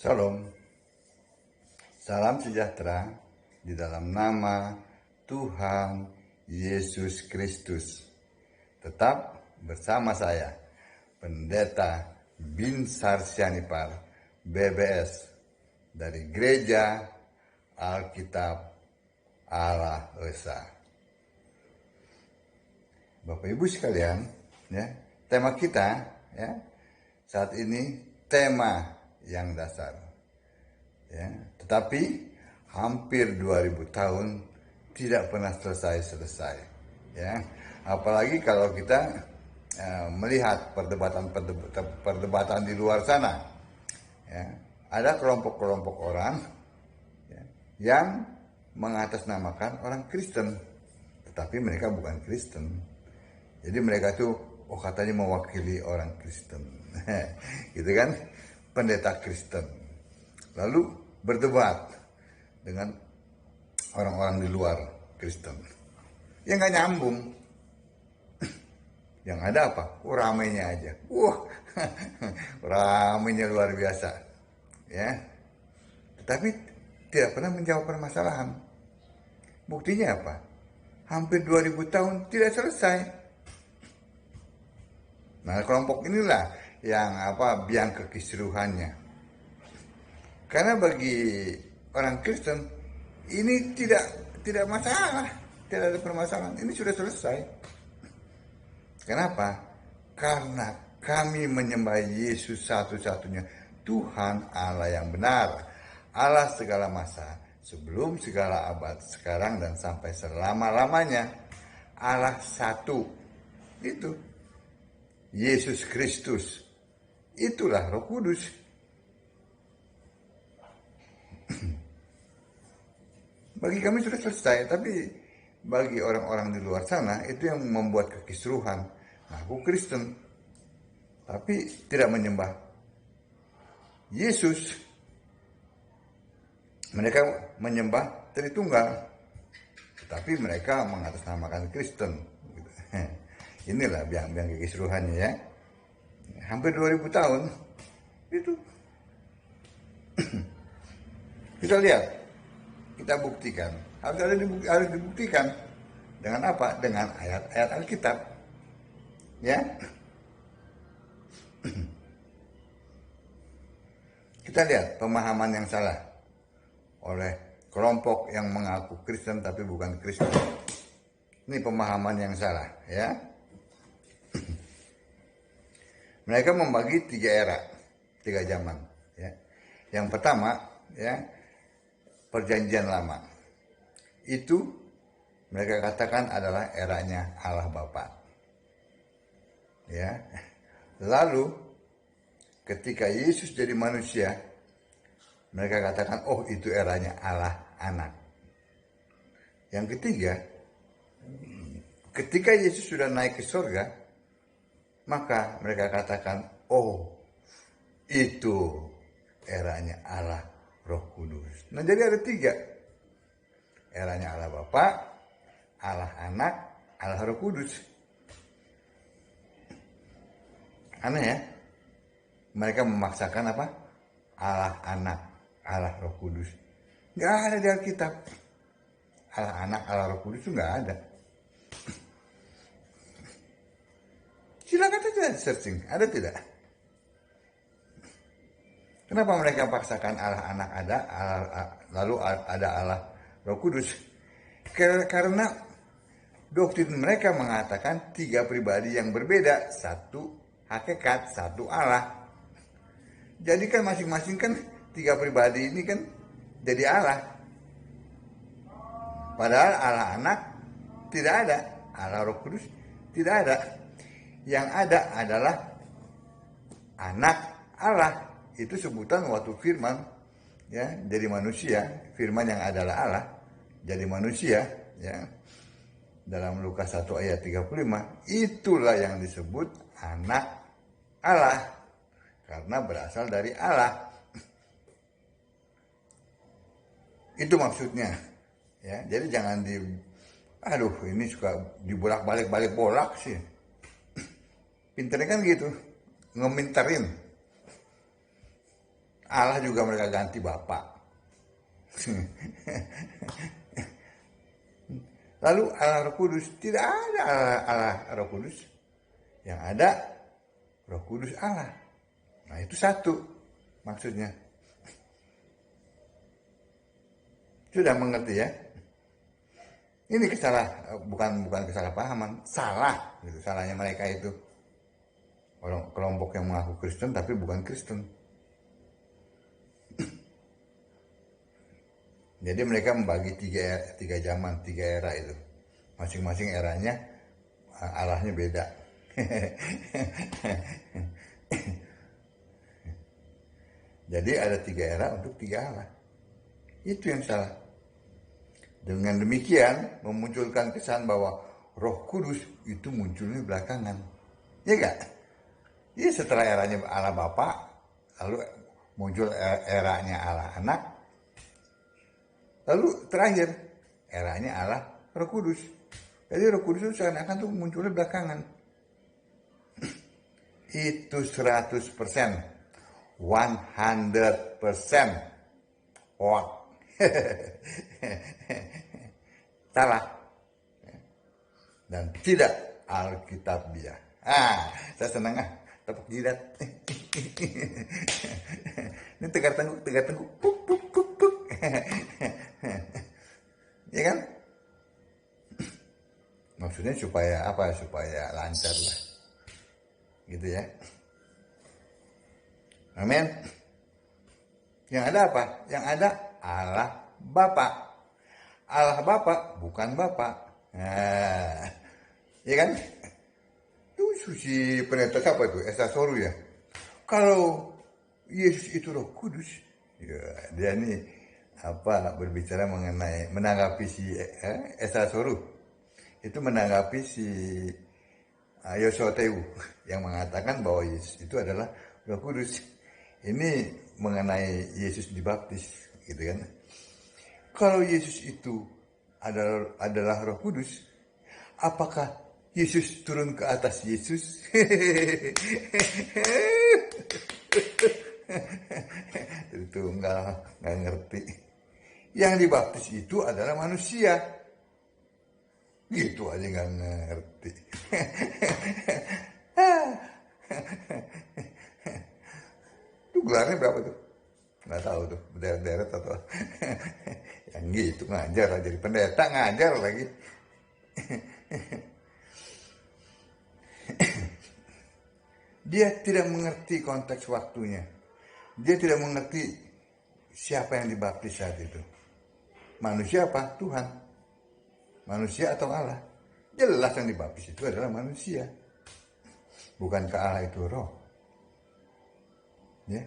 Shalom, salam sejahtera di dalam nama Tuhan Yesus Kristus. Tetap bersama saya, Pendeta Binsar Sianipar, BBS, dari Gereja Alkitab Allah Esa. Bapak Ibu sekalian, ya, tema kita ya saat ini tema yang dasar. Ya, tetapi hampir 2000 tahun tidak pernah selesai. Ya, apalagi kalau kita melihat perdebatan di luar sana. Ya, ada kelompok-kelompok orang ya, yang mengatasnamakan orang Kristen, tetapi mereka bukan Kristen. Jadi mereka tuh katanya mewakili orang Kristen, gitu kan, pendeta Kristen. Lalu berdebat dengan orang-orang di luar Kristen. Ya nggak nyambung. Yang ada apa? Ramainya aja. Ramainya luar biasa. Ya. Tetapi tidak pernah menjawab permasalahan. Buktinya apa? Hampir 2000 tahun tidak selesai. Nah, kelompok inilah yang biang kekisruhannya. Karena bagi orang Kristen ini tidak masalah, tidak ada permasalahan. Ini sudah selesai. Kenapa? Karena kami menyembah Yesus satu-satunya Tuhan Allah yang benar, Allah segala masa, sebelum segala abad, sekarang dan sampai selama-lamanya. Allah satu. Itu Yesus Kristus. Itulah Roh Kudus. Bagi kami sudah selesai, tapi bagi orang-orang di luar sana itu yang membuat kekisruhan. Aku Kristen, tapi tidak menyembah Yesus. Mereka menyembah Tritunggal, tapi mereka mengatasnamakan Kristen. Inilah biang kekisruhannya ya. Hampir 2000 tahun itu. Kita lihat, kita buktikan. Harus dibuktikan dengan apa? Dengan ayat-ayat Alkitab. Ya. Kita lihat pemahaman yang salah oleh kelompok yang mengaku Kristen tapi bukan Kristen. Ini pemahaman yang salah, ya. Mereka membagi 3 era, 3 zaman. Ya. Yang pertama, ya, Perjanjian Lama. Itu mereka katakan adalah eranya Allah Bapa. Ya. Lalu ketika Yesus jadi manusia, mereka katakan, itu eranya Allah Anak. Yang ketiga, ketika Yesus sudah naik ke surga, maka mereka katakan, itu eranya Allah Roh Kudus. Nah, jadi ada 3. Eranya Allah Bapa, Allah Anak, Allah Roh Kudus. Aneh ya? Mereka memaksakan apa? Allah Anak, Allah Roh Kudus. Nggak ada di Alkitab. Allah Anak, Allah Roh Kudus itu nggak ada. Silakan saja searching, ada tidak? Kenapa mereka paksakan Allah Anak ada, lalu ada Allah Roh Kudus? Karena doktrin mereka mengatakan 3 pribadi yang berbeda, satu hakikat, satu Allah. Jadi kan masing-masing kan 3 pribadi ini kan jadi Allah. Padahal Allah Anak tidak ada, Allah Roh Kudus tidak ada. Yang ada adalah Anak Allah. Itu sebutan waktu firman ya jadi manusia, firman yang adalah Allah jadi manusia ya. Dalam Lukas 1 ayat 35, itulah yang disebut Anak Allah karena berasal dari Allah. Itu maksudnya ya. Jadi jangan ini suka dibolak-balik sih. Pinternya kan gitu, ngeminterin. Allah juga mereka ganti Bapa. Lalu Allah Roh Kudus, tidak ada Allah Roh Kudus. Yang ada Roh Kudus Allah. Nah itu satu maksudnya. Sudah mengerti ya? Ini bukan kesalahpahaman, salah gitu. Salahnya mereka itu orang kelompok yang mengaku Kristen tapi bukan Kristen. Jadi mereka membagi tiga zaman, tiga era itu. Masing-masing eranya arahnya beda. Jadi ada tiga era untuk tiga arah. Itu yang salah. Dengan demikian memunculkan kesan bahwa Roh Kudus itu munculnya belakangan. Ya enggak? Ya setelah eranya Allah Bapa, lalu muncul eranya Allah Anak, lalu terakhir eranya Allah Roh Kudus. Jadi Roh Kudus itu seakan-akan tuh munculnya belakangan. Itu 100%. 100%. Hoax. Salah. Dan tidak Alkitabiah. Saya senang tepuk jidat. Ini tegar tengkuk, puk, puk, puk, puk. Ya kan? Maksudnya supaya apa? Supaya lancar lah. Gitu ya. Amin. Yang ada apa? Yang ada Allah Bapa. Allah Bapa bukan Bapa. Nah, ya kan? Itu si pendeta siapa itu? Esa Soru ya. Kalau Yesus itu Roh Kudus, ya, dia ini berbicara menanggapi si Esa Soru. Itu menanggapi si Yosoteu yang mengatakan bahwa Yesus itu adalah Roh Kudus. Ini mengenai Yesus dibaptis, gitu kan? Kalau Yesus itu adalah Roh Kudus, apakah Yesus turun ke atas Yesus? Itu nggak ngerti. Yang dibaptis itu adalah manusia. Gitu aja nggak ngerti. Itu gelarnya berapa tuh? Nggak tahu tuh, deret-deret atau yang gitu ngajar lah, jadi pendeta ngajar lagi. Dia tidak mengerti konteks waktunya. Dia tidak mengerti siapa yang dibaptis saat itu. Manusia apa? Tuhan. Manusia atau Allah? Jelas yang dibaptis itu adalah manusia. Bukankah Allah itu roh? Ya,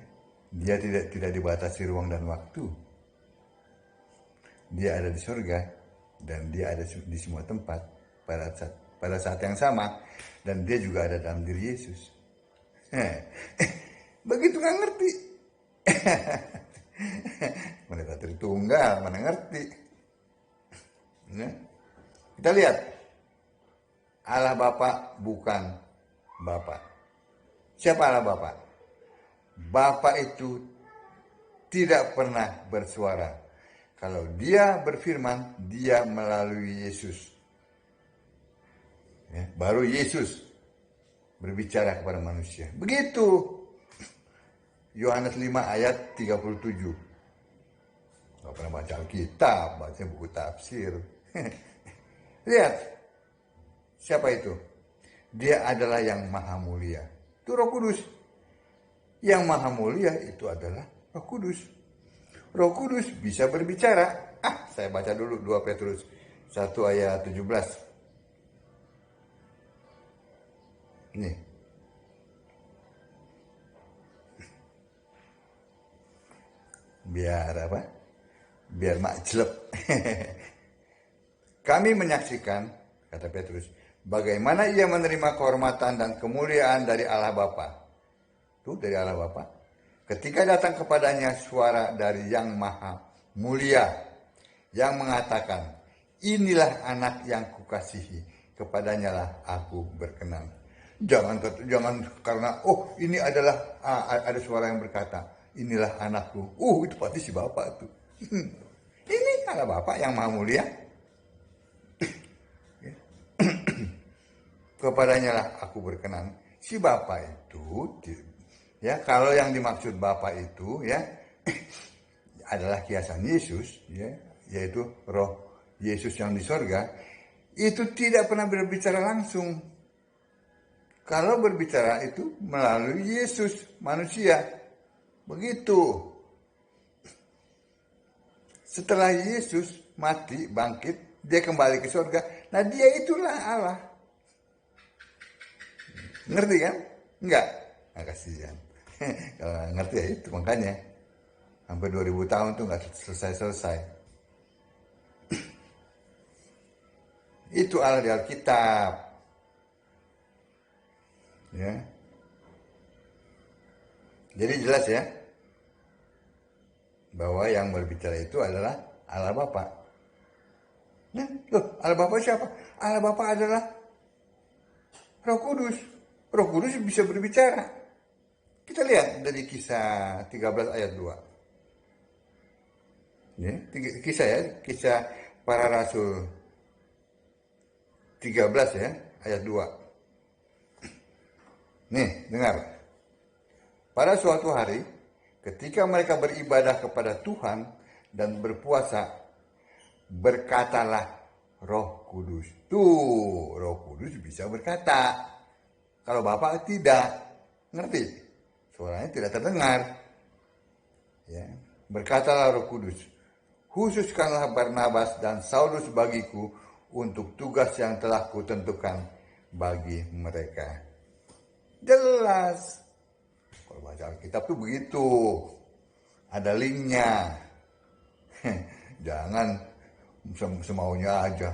dia tidak dibatasi ruang dan waktu. Dia ada di surga dan dia ada di semua tempat pada saat yang sama, dan dia juga ada dalam diri Yesus. Begitu nggak ngerti. Mereka Tritunggal mana ngerti. Ya. Kita lihat, Allah Bapa bukan Bapa. Siapa Allah Bapa? Bapa itu tidak pernah bersuara. Kalau dia berfirman, dia melalui Yesus. Ya, baru Yesus berbicara kepada manusia. Begitu. Yohanes 5 ayat 37. Gak pernah baca Alkitab, baca buku tafsir. Lihat. Siapa itu? Dia adalah yang maha mulia. Itu Roh Kudus. Yang maha mulia itu adalah Roh Kudus. Roh Kudus bisa berbicara. Saya baca dulu 2 Petrus 1 ayat 17. Ini. Biar apa? Biar makjelep. Kami menyaksikan, kata Petrus, bagaimana ia menerima kehormatan dan kemuliaan dari Allah Bapa. Itu dari Allah Bapa. Ketika datang kepadanya suara dari Yang Maha Mulia yang mengatakan, inilah anak yang kukasihi, kepadanya lah aku berkenan. Jangan karena ini adalah ada suara yang berkata, inilah anakku. Itu pasti si Bapak tuh. Ini adalah Bapak yang Maha Mulia. Kepadanya lah aku berkenan. Si Bapak itu, ya kalau yang dimaksud Bapak itu ya adalah kiasan Yesus, ya, yaitu roh Yesus yang di sorga, itu tidak pernah berbicara langsung. Kalau berbicara itu melalui Yesus, manusia. Begitu. Setelah Yesus mati, bangkit, dia kembali ke surga. Nah, dia itulah Allah. Ngerti kan? Enggak? Nah, kasihan. Kalau ngerti ya itu makanya. Hampir 2000 tahun tuh nggak selesai-selesai. Itu Allah di Alkitab. Ya. Jadi jelas ya. Bahwa yang berbicara itu adalah Allah Bapa. Ya, loh, Allah Bapa siapa? Allah Bapa adalah Roh Kudus. Roh Kudus bisa berbicara. Kita lihat dari Kisah 13 ayat 2. Ya, kisah para rasul 13 ya, ayat 2. Nih, dengar. Pada suatu hari, ketika mereka beribadah kepada Tuhan dan berpuasa, berkatalah Roh Kudus. Tuh, Roh Kudus bisa berkata. Kalau Bapak tidak, ngerti? Suaranya tidak terdengar. Ya, berkatalah Roh Kudus, khususkanlah Barnabas dan Saulus bagiku untuk tugas yang telah kutentukan bagi mereka. Jelas. Kalau baca Alkitab tuh begitu. Ada linknya. Jangan semaunya aja.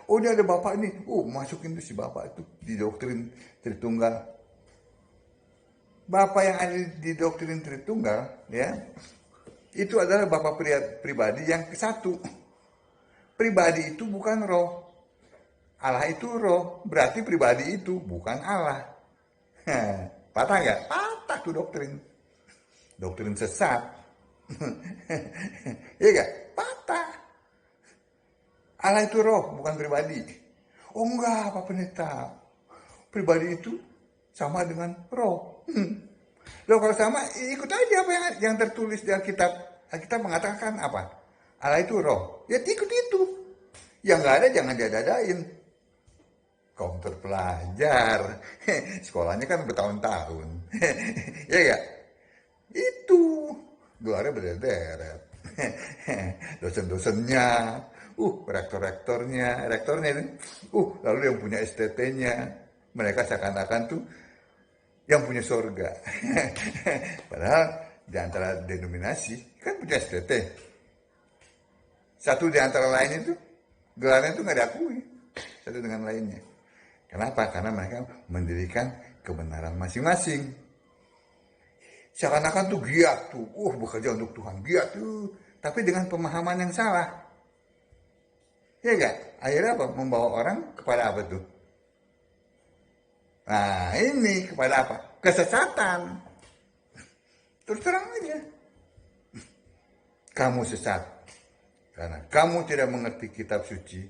Oh, ini ada Bapak ini. Masukin tuh si Bapak itu di doktrin Tritunggal. Bapak yang ada di doktrin Tritunggal, ya, itu adalah Bapak pribadi yang ke-1. Pribadi itu bukan roh. Allah itu roh. Berarti pribadi itu bukan Allah. Patah nggak? Patah tuh doktrin. Doktrin sesat. Iya nggak? Patah. Allah itu roh, bukan pribadi. Oh enggak, Pak Pendeta. Pribadi itu sama dengan roh. Loh, kalau sama, ikut aja apa yang tertulis di Alkitab. Alkitab mengatakan apa? Allah itu roh. Ya ikut itu. Yang nggak ada jangan diadadain. Kaum terpelajar. Sekolahnya kan bertahun-tahun. Ya enggak? Itu. Gelarnya berderet-deret. Dosen-dosennya. Rektornya ini. Lalu yang punya STT-nya. Mereka seakan-akan tuh yang punya surga. Padahal di antara denominasi kan punya STT. Satu di antara lain itu gelarnya itu nggak diakui satu dengan lainnya. Kenapa? Karena mereka mendirikan kebenaran masing-masing. Seakan-akan tuh giat tuh, bekerja untuk Tuhan, giat tuh, tapi dengan pemahaman yang salah. Ya enggak? Akhirnya apa? Membawa orang kepada apa tuh? Nah, ini kepada apa? Kesesatan. Terus terang aja. Kamu sesat. Karena kamu tidak mengerti kitab suci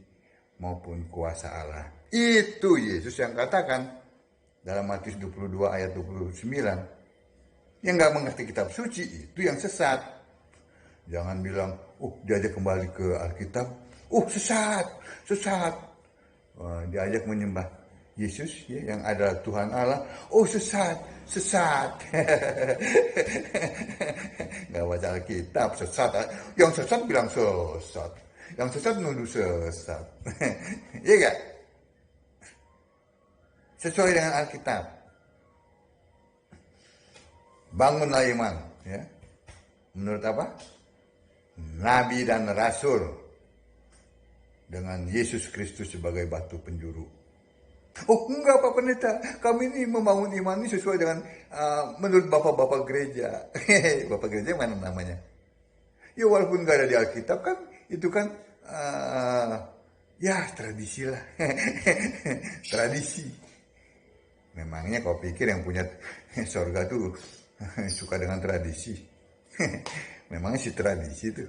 maupun kuasa Allah. Itu Yesus yang katakan dalam Matius 22 ayat 29. Yang nggak mengerti kitab suci itu yang sesat. Jangan bilang, diajak kembali ke Alkitab. Sesat. Diajak menyembah Yesus ya, yang adalah Tuhan Allah. Sesat. Nggak baca Alkitab, sesat. Yang sesat bilang sesat. Yang sesat nuduh sesat. Iya nggak? Sesuai dengan Alkitab. Bangunlah iman. Ya. Menurut apa? Nabi dan Rasul. Dengan Yesus Kristus sebagai batu penjuru. Enggak Pak Pendeta, kami ini membangun iman ini sesuai dengan menurut bapak-bapak gereja. Bapak gereja mana namanya? Ya walaupun nggak ada di Alkitab kan, itu kan ya tradisi lah. Tradisi. Memangnya kau pikir yang punya surga tuh Suka dengan tradisi. Memang si tradisi itu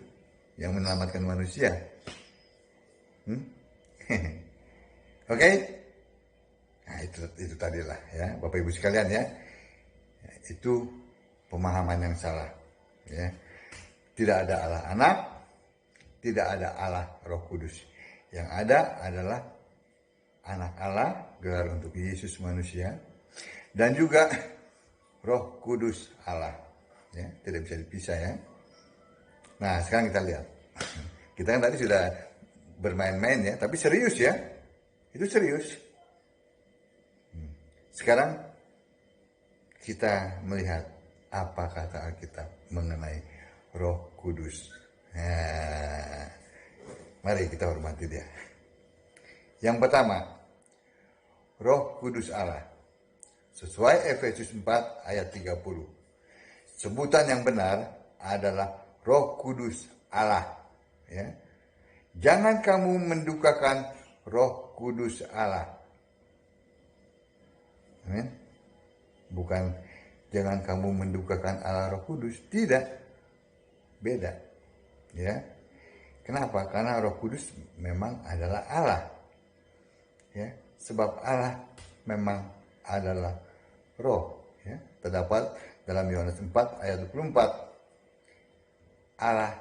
yang menyelamatkan manusia. Oke? Nah, itu tadilah ya, Bapak Ibu sekalian ya. Itu pemahaman yang salah. Ya. Tidak ada Allah Anak, tidak ada Allah Roh Kudus. Yang ada adalah Anak Allah, gelar untuk Yesus manusia, dan juga Roh Kudus Allah. Ya, tidak bisa dipisah ya. Nah, sekarang kita lihat. Kita kan tadi sudah bermain-main ya, tapi serius ya. Itu serius. Sekarang kita melihat apa kata Alkitab mengenai Roh Kudus. Nah, mari kita hormati dia. Yang pertama, Roh Kudus Allah. Sesuai Efesus 4 ayat 30. Sebutan yang benar adalah Roh Kudus Allah. Ya. Jangan kamu mendukakan Roh Kudus Allah. Amin. Bukan jangan kamu mendukakan Allah Roh Kudus, tidak. Beda. Ya. Kenapa? Karena Roh Kudus memang adalah Allah. Ya, sebab Allah memang adalah Roh. Ya. Terdapat dalam Yohanes 4 ayat 24. Allah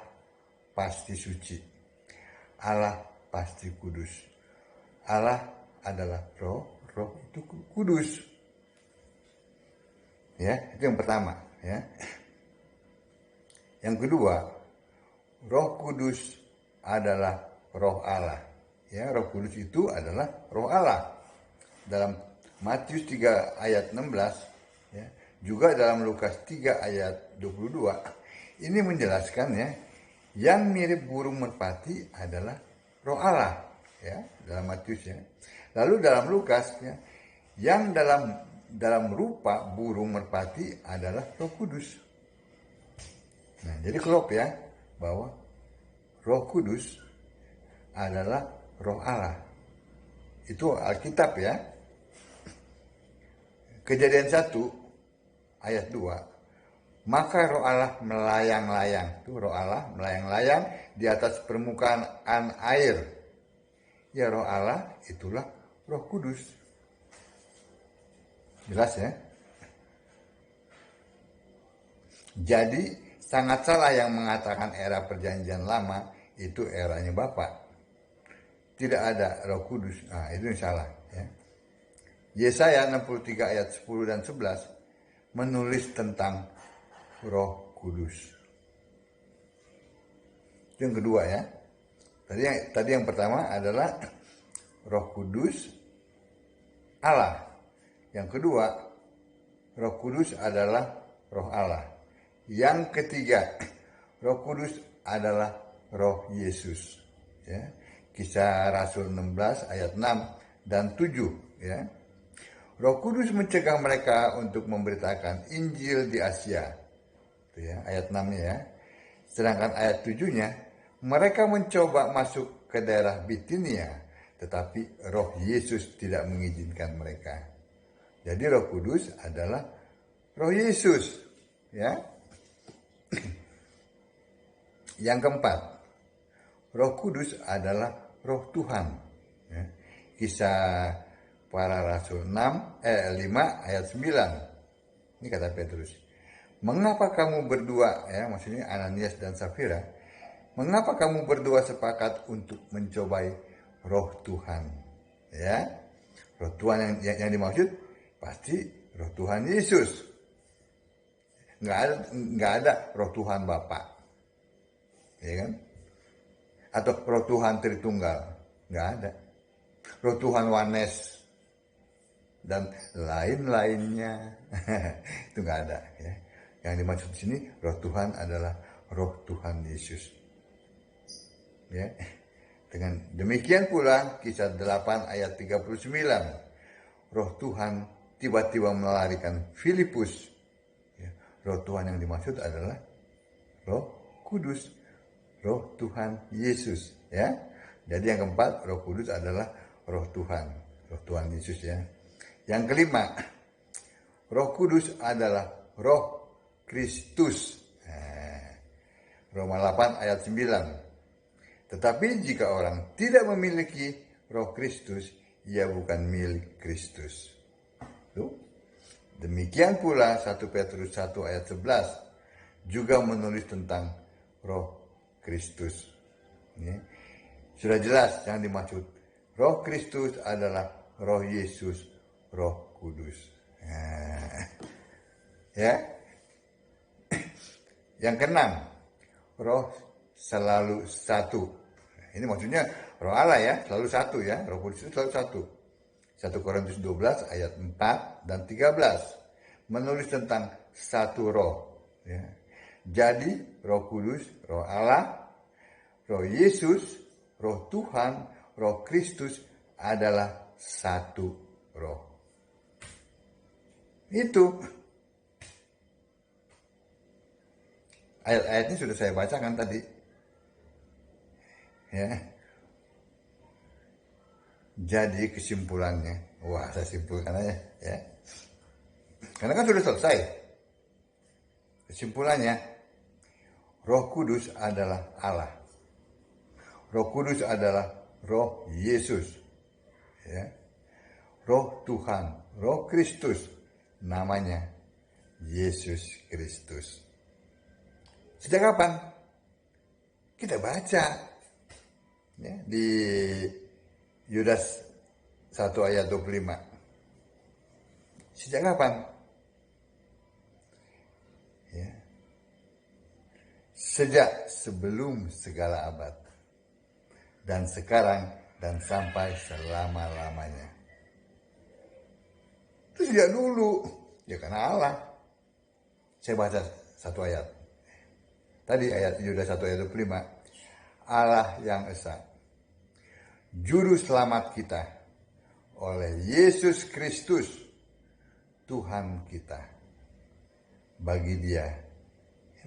pasti suci. Allah pasti kudus. Allah adalah Roh. Roh itu kudus. Ya, itu yang pertama, ya. Yang kedua, Roh Kudus adalah Roh Allah. Ya, Roh Kudus itu adalah Roh Allah. Dalam Matius 3 ayat 16, ya, juga dalam Lukas 3 ayat 22, ini menjelaskan ya, yang mirip burung merpati adalah Roh Allah, ya, dalam Matius ya. Lalu dalam Lukas ya, yang dalam rupa burung merpati adalah Roh Kudus. Nah, jadi klop ya, bahwa Roh Kudus adalah Roh Allah. Itu Alkitab ya. Kejadian 1 ayat 2. Maka Roh Allah melayang-layang. Itu Roh Allah melayang-layang di atas permukaan air. Ya, Roh Allah itulah Roh Kudus. Jelas ya? Jadi sangat salah yang mengatakan era perjanjian lama itu eranya Bapa. Tidak ada Roh Kudus. Nah, itu yang salah ya. Yesaya 63 ayat 10 dan 11 menulis tentang Roh Kudus. Itu yang kedua ya. Tadi yang pertama adalah Roh Kudus Allah. Yang kedua, Roh Kudus adalah Roh Allah. Yang ketiga, Roh Kudus adalah Roh Yesus. Ya. Kisah Rasul 16 ayat 6 dan 7. Ya. Roh Kudus mencegah mereka untuk memberitakan Injil di Asia. Itu ya, ayat 6-nya ya. Sedangkan ayat 7-nya, mereka mencoba masuk ke daerah Bitinia, tetapi Roh Yesus tidak mengizinkan mereka. Jadi Roh Kudus adalah Roh Yesus, ya. Yang keempat, Roh Kudus adalah Roh Tuhan. Ya. Kisah Para Rasul 5 ayat 9. Ini kata Petrus. Mengapa kamu berdua, ya, maksudnya Ananias dan Safira, mengapa kamu berdua sepakat untuk mencobai Roh Tuhan? Ya, Roh Tuhan yang dimaksud pasti Roh Tuhan Yesus. Nggak ada Roh Tuhan Bapa, ya kan? Atau Roh Tuhan Tritunggal, nggak ada. Roh Tuhan Wanes dan lain-lainnya, itu nggak ada. Ya. Yang dimaksud di sini Roh Tuhan adalah Roh Tuhan Yesus. Ya. Dengan demikian pula Kisah 8 ayat 39, Roh Tuhan tiba-tiba melarikan Filipus. Ya, Roh Tuhan yang dimaksud adalah Roh Kudus, Roh Tuhan Yesus. Ya, jadi yang keempat, Roh Kudus adalah Roh Tuhan, Roh Tuhan Yesus ya. Yang kelima, Roh Kudus adalah Roh Kristus. Roma 8 ayat 9. Tetapi jika orang tidak memiliki roh Kristus, ia bukan milik Kristus. Tuh. Demikian pula 1 Petrus 1 ayat 11 juga menulis tentang roh Kristus. Sudah jelas yang dimaksud. Roh Kristus adalah roh Yesus, roh kudus. Ya. Yang keenam, roh selalu satu. Ini maksudnya roh Allah ya, selalu satu ya. Roh kudus itu selalu satu. 1 Korintus 12 ayat 4 dan 13 menulis tentang satu roh. Ya. Jadi roh kudus, roh Allah, roh Yesus, roh Tuhan, roh Kristus adalah satu roh. Itu. Ayat-ayatnya sudah saya bacakan tadi. Ya. Jadi kesimpulannya, saya simpulkan aja ya. Karena kan sudah selesai. Kesimpulannya, Roh Kudus adalah Allah. Roh Kudus adalah Roh Yesus. Ya. Roh Tuhan, Roh Kristus, namanya Yesus Kristus. Sejak kapan? Kita baca ya, di Yudas 1 ayat 25. Sejak kapan? Ya. Sejak sebelum segala abad. Dan sekarang dan sampai selama-lamanya. Itu sejak dulu. Ya karena Allah. Saya baca satu ayat. Tadi ayat Yudas 1 ayat 25. Allah yang esa, Juru selamat kita oleh Yesus Kristus, Tuhan kita. Bagi dia,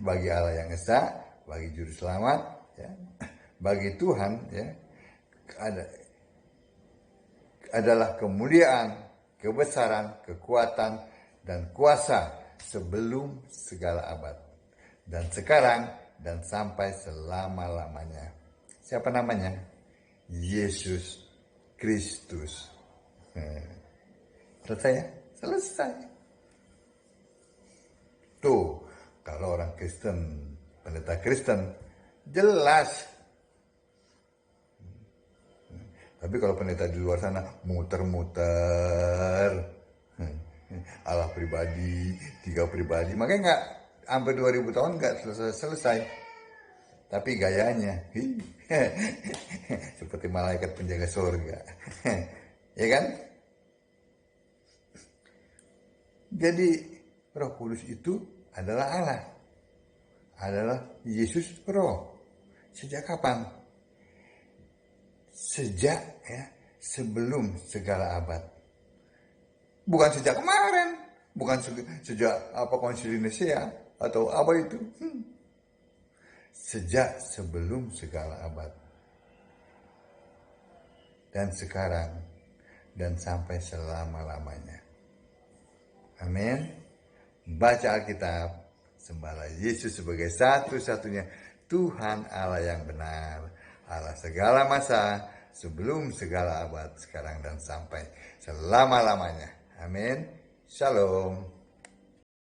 bagi Allah yang esa, bagi Juru selamat, ya, bagi Tuhan, ya, adalah kemuliaan, kebesaran, kekuatan, dan kuasa sebelum segala abad. Dan sekarang dan sampai selama-lamanya. Siapa namanya? Yesus Kristus. Selesai ya? Selesai. Tuh, kalau orang Kristen, pendeta Kristen, jelas. Tapi kalau pendeta di luar sana, muter-muter. Allah pribadi, tiga pribadi. Makanya nggak, hampir 2000 tahun nggak selesai. Tapi gayanya, seperti malaikat penjaga surga. Ya kan? Jadi Roh Kudus itu adalah Allah. Adalah Yesus Roh. Sejak kapan? Sejak ya, sebelum segala abad. Bukan sejak kemarin. Bukan sejak konsili Nisea atau apa itu. Sejak sebelum segala abad. Dan sekarang dan sampai selama-lamanya. Amin. Baca Alkitab, sembahlah Yesus sebagai satu-satunya Tuhan Allah yang benar, Allah segala masa, sebelum segala abad, sekarang dan sampai selama-lamanya. Amin. Shalom.